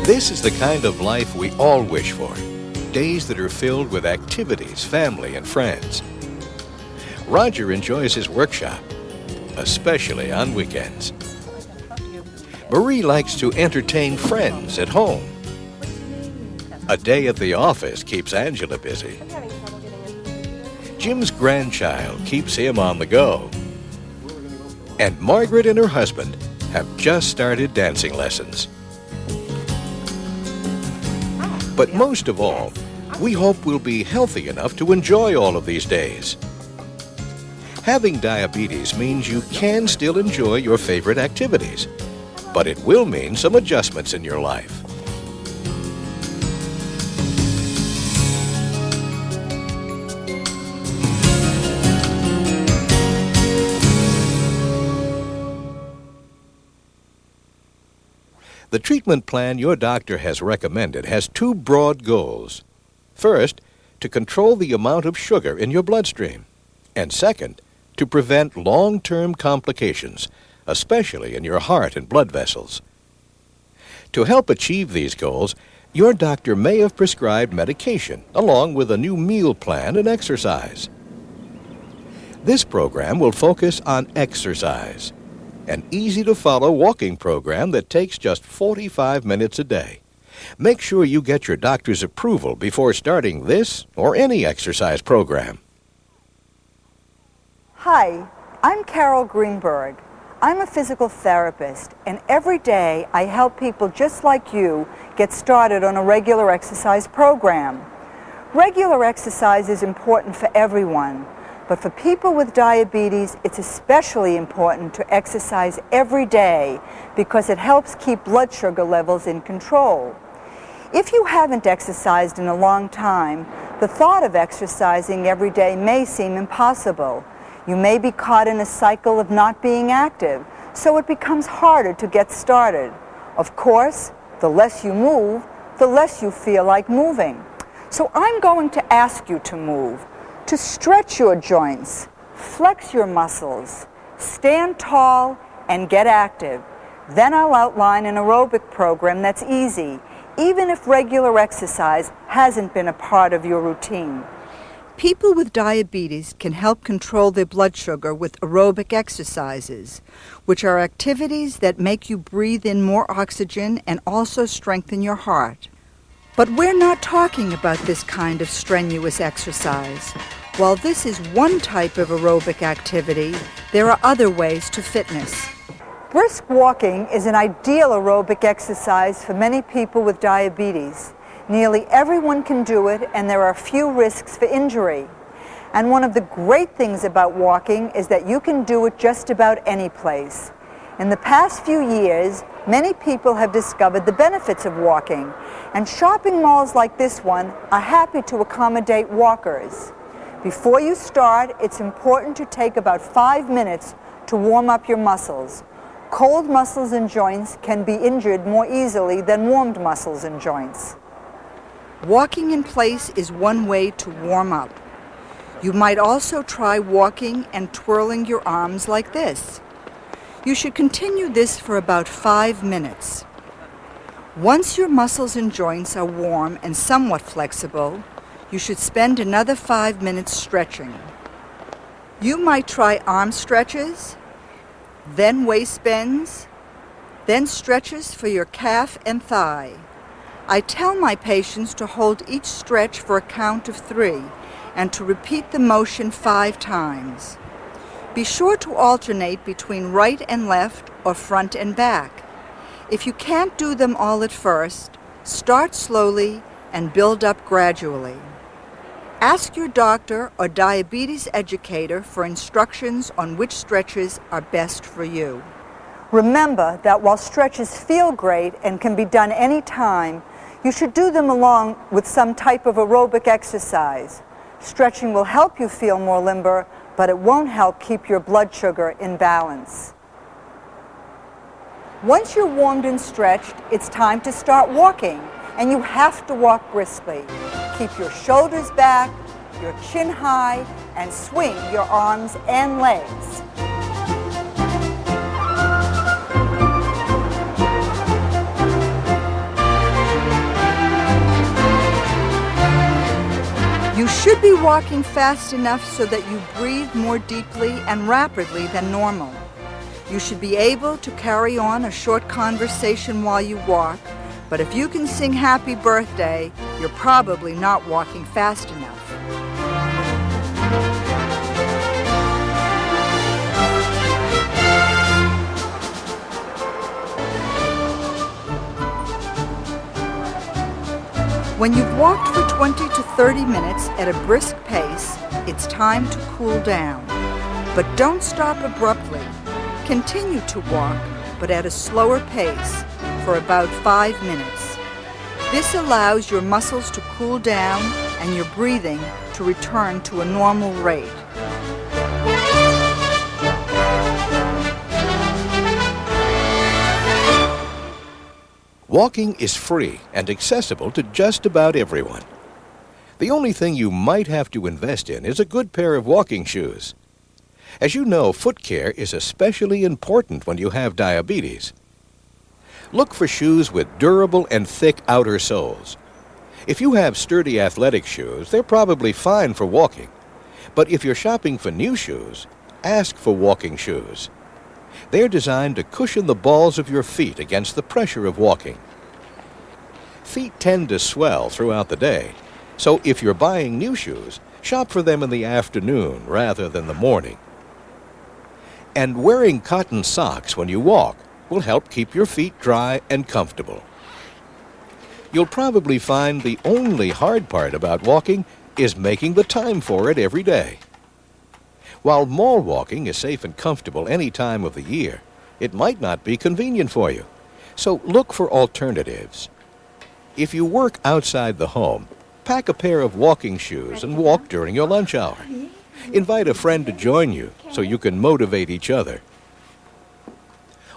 This is the kind of life we all wish for. Days that are filled with activities, family, and friends. Roger enjoys his workshop, especially on weekends. Marie likes to entertain friends at home. A day at the office keeps Angela busy. Jim's grandchild keeps him on the go. And Margaret and her husband have just started dancing lessons. But most of all, we hope we'll be healthy enough to enjoy all of these days. Having diabetes means you can still enjoy your favorite activities, but it will mean some adjustments in your life. The treatment plan your doctor has recommended has two broad goals. First, to control the amount of sugar in your bloodstream. And second, to prevent long-term complications, especially in your heart and blood vessels. To help achieve these goals, your doctor may have prescribed medication along with a new meal plan and exercise. This program will focus on exercise, an easy-to-follow walking program that takes just 45 minutes a day. Make sure you get your doctor's approval before starting this or any exercise program. Hi, I'm Carol Greenberg. I'm a physical therapist, and every day I help people just like you get started on a regular exercise program. Regular exercise is important for everyone, but for people with diabetes, it's especially important to exercise every day because it helps keep blood sugar levels in control. If you haven't exercised in a long time, the thought of exercising every day may seem impossible. You may be caught in a cycle of not being active, so it becomes harder to get started. Of course, the less you move, the less you feel like moving. So I'm going to ask you to move, to stretch your joints, flex your muscles, stand tall, and get active. Then I'll outline an aerobic program that's easy, even if regular exercise hasn't been a part of your routine. People with diabetes can help control their blood sugar with aerobic exercises, which are activities that make you breathe in more oxygen and also strengthen your heart. But we're not talking about this kind of strenuous exercise. While this is one type of aerobic activity, there are other ways to fitness. Brisk walking is an ideal aerobic exercise for many people with diabetes. Nearly everyone can do it, and there are few risks for injury. And one of the great things about walking is that you can do it just about any place. In the past few years, many people have discovered the benefits of walking, and shopping malls like this one are happy to accommodate walkers. Before you start, it's important to take about 5 minutes to warm up your muscles. Cold muscles and joints can be injured more easily than warmed muscles and joints. Walking in place is one way to warm up. You might also try walking and twirling your arms like this. You should continue this for about 5 minutes. Once your muscles and joints are warm and somewhat flexible, you should spend another 5 minutes stretching. You might try arm stretches, then waist bends, then stretches for your calf and thigh. I tell my patients to hold each stretch for a count of 3 and to repeat the motion 5 times. Be sure to alternate between right and left or front and back. If you can't do them all at first, start slowly and build up gradually. Ask your doctor or diabetes educator for instructions on which stretches are best for you. Remember that while stretches feel great and can be done anytime, you should do them along with some type of aerobic exercise. Stretching will help you feel more limber, but it won't help keep your blood sugar in balance. Once you're warmed and stretched, it's time to start walking, and you have to walk briskly. Keep your shoulders back, your chin high, and swing your arms and legs. should be walking fast enough so that you breathe more deeply and rapidly than normal. You should be able to carry on a short conversation while you walk, but if you can sing happy birthday, you're probably not walking fast enough. When you've walked for 20 to 30 minutes at a brisk pace, it's time to cool down. But don't stop abruptly. Continue to walk, but at a slower pace for about 5 minutes. This allows your muscles to cool down and your breathing to return to a normal rate. Walking is free and accessible to just about everyone. The only thing you might have to invest in is a good pair of walking shoes. As you know, foot care is especially important when you have diabetes. Look for shoes with durable and thick outer soles. If you have sturdy athletic shoes, they're probably fine for walking. But if you're shopping for new shoes, ask for walking shoes. They're designed to cushion the balls of your feet against the pressure of walking. Feet tend to swell throughout the day, so if you're buying new shoes, shop for them in the afternoon rather than the morning. And wearing cotton socks when you walk will help keep your feet dry and comfortable. You'll probably find the only hard part about walking is making the time for it every day. While mall walking is safe and comfortable any time of the year, it might not be convenient for you. So look for alternatives. If you work outside the home, pack a pair of walking shoes and walk during your lunch hour. Invite a friend to join you so you can motivate each other.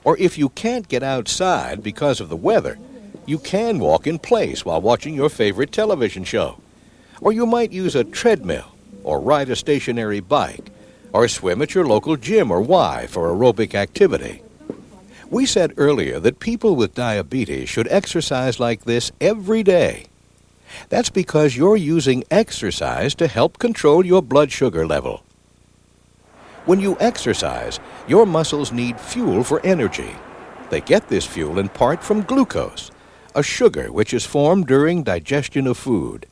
Or if you can't get outside because of the weather, you can walk in place while watching your favorite television show. Or you might use a treadmill or ride a stationary bike or swim at your local gym or Y for aerobic activity. We said earlier that people with diabetes should exercise like this every day. That's because you're using exercise to help control your blood sugar level. When you exercise, your muscles need fuel for energy. They get this fuel in part from glucose, a sugar which is formed during digestion of food.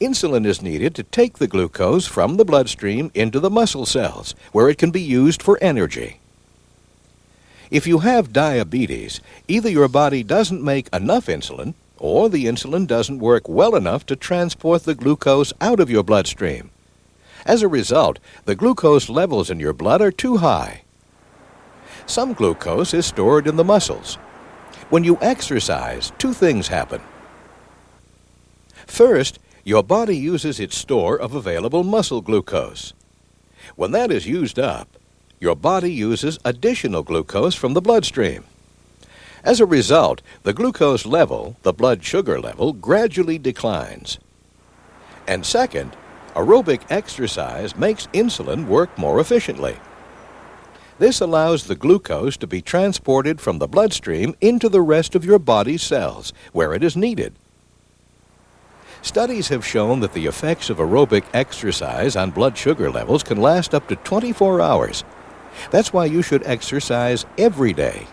Insulin is needed to take the glucose from the bloodstream into the muscle cells, where it can be used for energy. If you have diabetes, either your body doesn't make enough insulin, or the insulin doesn't work well enough to transport the glucose out of your bloodstream. As a result, the glucose levels in your blood are too high. Some glucose is stored in the muscles. When you exercise, two things happen. First, your body uses its store of available muscle glucose. When that is used up, your body uses additional glucose from the bloodstream. As a result, the glucose level, the blood sugar level, gradually declines. And second, aerobic exercise makes insulin work more efficiently. This allows the glucose to be transported from the bloodstream into the rest of your body's cells, where it is needed. Studies have shown that the effects of aerobic exercise on blood sugar levels can last up to 24 hours. That's why you should exercise every day.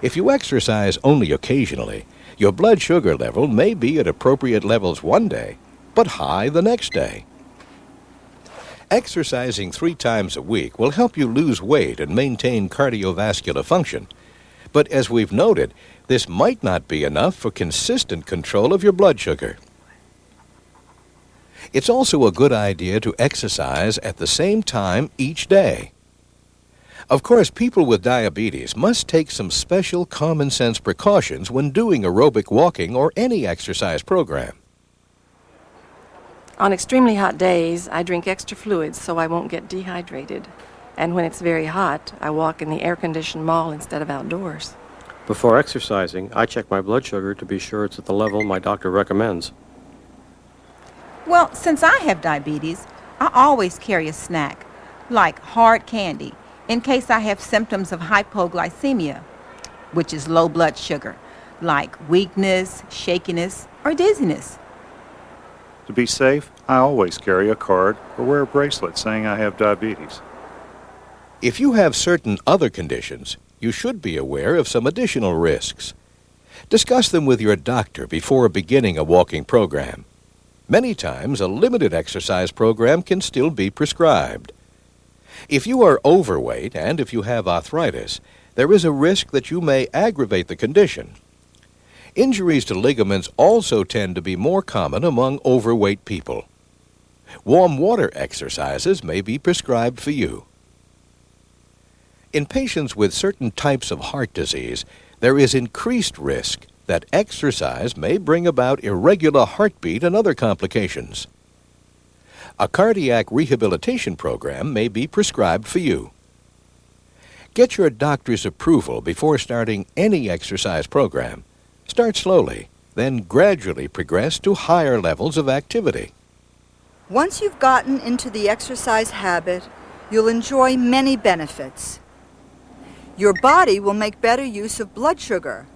If you exercise only occasionally, your blood sugar level may be at appropriate levels one day, but high the next day. Exercising 3 times a week will help you lose weight and maintain cardiovascular function. But as we've noted, this might not be enough for consistent control of your blood sugar. It's also a good idea to exercise at the same time each day. Of course, people with diabetes must take some special common sense precautions when doing aerobic walking or any exercise program. On extremely hot days, I drink extra fluids so I won't get dehydrated. And when it's very hot, I walk in the air-conditioned mall instead of outdoors. Before exercising, I check my blood sugar to be sure it's at the level my doctor recommends. Well, since I have diabetes, I always carry a snack, like hard candy, in case I have symptoms of hypoglycemia, which is low blood sugar, like weakness, shakiness, or dizziness. To be safe, I always carry a card or wear a bracelet saying I have diabetes. If you have certain other conditions, you should be aware of some additional risks. Discuss them with your doctor before beginning a walking program. Many times, a limited exercise program can still be prescribed. If you are overweight and if you have arthritis, there is a risk that you may aggravate the condition. Injuries to ligaments also tend to be more common among overweight people. Warm water exercises may be prescribed for you. In patients with certain types of heart disease, there is increased risk that exercise may bring about irregular heartbeat and other complications. A cardiac rehabilitation program may be prescribed for you. Get your doctor's approval before starting any exercise program. Start slowly, then gradually progress to higher levels of activity. Once you've gotten into the exercise habit, you'll enjoy many benefits. Your body will make better use of blood sugar.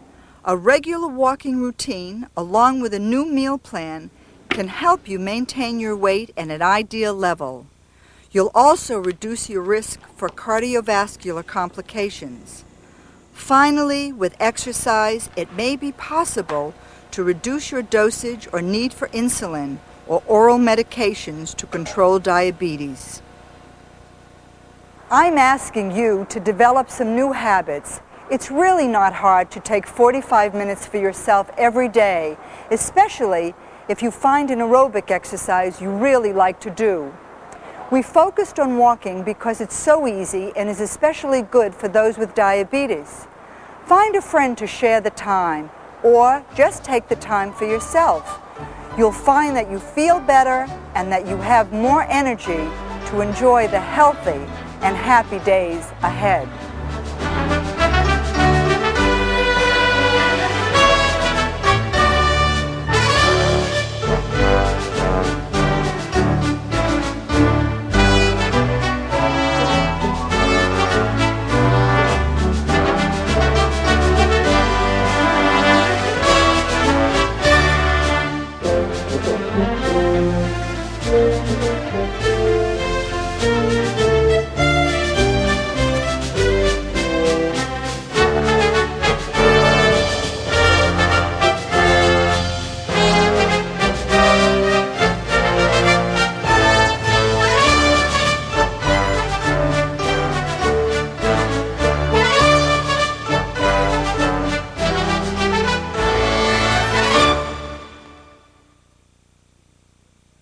A regular walking routine, along with a new meal plan, can help you maintain your weight at an ideal level. You'll also reduce your risk for cardiovascular complications. Finally, with exercise, it may be possible to reduce your dosage or need for insulin or oral medications to control diabetes. I'm asking you to develop some new habits. It's really not hard to take 45 minutes for yourself every day, especially if you find an aerobic exercise you really like to do. We focused on walking because it's so easy and is especially good for those with diabetes. Find a friend to share the time, or just take the time for yourself. You'll find that you feel better and that you have more energy to enjoy the healthy and happy days ahead.